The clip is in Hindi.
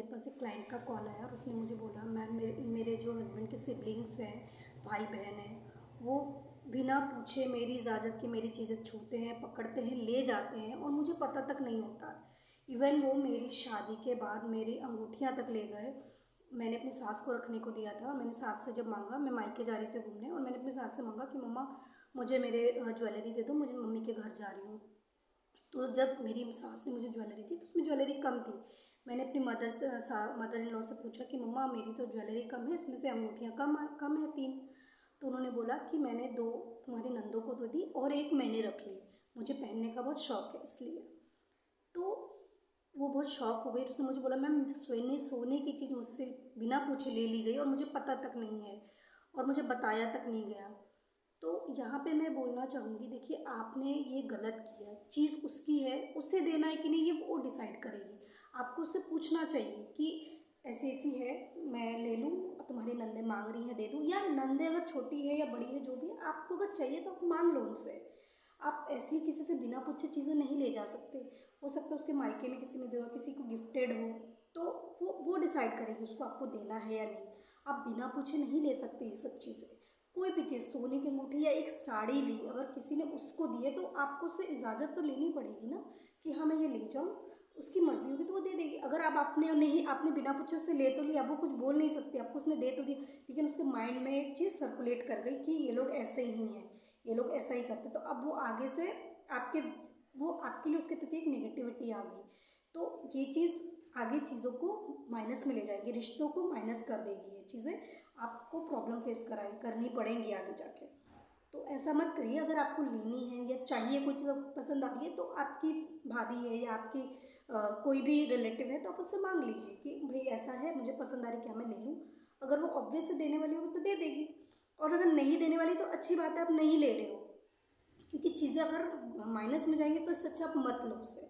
पास एक क्लाइंट का कॉल आया और उसने मुझे बोला, मैम मेरे जो हस्बैंड के सिबलिंग्स हैं, भाई बहन हैं, वो बिना पूछे मेरी इजाज़त की मेरी चीज़ें छूते हैं, पकड़ते हैं, ले जाते हैं और मुझे पता तक नहीं होता। इवन वो मेरी शादी के बाद मेरी अंगूठियाँ तक ले गए। मैंने अपनी सास को रखने को दिया था। मैंने सास से जब मांगा, मैं मायके जा रही थी घूमने, और मैंने अपनी सास से मांगा कि मम्मा मुझे मेरे ज्वेलरी दे दो, मुझे मम्मी के घर जा रही हूँ। तो जब मेरी सास ने मुझे ज्वेलरी दी तो उसमें ज्वेलरी कम थी। मैंने अपनी मदर इन लॉ से पूछा कि मम्मा मेरी तो ज्वेलरी कम है, इसमें से अंगूठियाँ कम है 3। तो उन्होंने बोला कि मैंने 2 तुम्हारी नंदों को दे दी और 1 मैंने रख ली, मुझे पहनने का बहुत शौक है इसलिए। तो वो बहुत शॉक हो गई। उसने मुझे बोला, मैम सोने की चीज़ मुझसे बिना पूछे ले ली गई और मुझे पता तक नहीं है और मुझे बताया तक नहीं गया। तो यहाँ पे मैं बोलना चाहूँगी, देखिए आपने ये गलत किया, चीज़ उसकी है, उसे देना है कि नहीं ये वो डिसाइड करेगी। आपको उससे पूछना चाहिए कि ऐसी ऐसी है, मैं ले लूँ, तुम्हारी नंदे मांग रही हैं दे दूँ, या नंदे अगर छोटी है या बड़ी है जो भी है, आपको अगर चाहिए तो आप मांग लो उनसे। आप ऐसे ही किसी से बिना पूछे चीज़ें नहीं ले जा सकते। हो सकता है उसके मायके में किसी ने दिया, किसी को गिफ्टेड हो, तो वो डिसाइड करेगी उसको आपको देना है या नहीं। आप बिना पूछे नहीं ले सकते ये सब चीज़ें। कोई भी चीज़, सोने की अंगूठी या एक साड़ी भी अगर किसी ने उसको दी है तो आपको उससे इजाज़त तो लेनी पड़ेगी ना कि हाँ मैं ये ले जाऊँ। उसकी मर्ज़ी होगी तो वो दे देगी। अगर आप आपने बिना पूछे उससे ले तो लिया, वो कुछ बोल नहीं सकती, आपको उसने दे तो दी, लेकिन उसके माइंड में एक चीज़ सर्कुलेट कर गई कि ये लोग ऐसे ही हैं, ये लोग ऐसा ही करते, तो अब वो आगे से आपके लिए उसके प्रति एक नेगेटिविटी आ गई। तो ये चीज़ आगे चीज़ों को माइनस में ले जाएगी, रिश्तों को माइनस कर देगी। ये चीज़ें आपको प्रॉब्लम फेस करनी पड़ेंगी आगे जाके। तो ऐसा मत करिए। अगर आपको लेनी है या चाहिए, कोई चीज़ आपको पसंद आ रही है, तो आपकी भाभी है या आपकी कोई भी रिलेटिव है तो आप उससे मांग लीजिए कि भाई ऐसा है, मुझे पसंद आ रही, क्या मैं ले लूँ। अगर वो ऑब्वियस से देने वाली होगी तो दे देगी, और अगर नहीं देने वाली तो अच्छी बात है, आप नहीं ले रहे हो। क्योंकि चीज़ें अगर माइनस में जाएंगी तो इससे अच्छा आप मत लो उसे।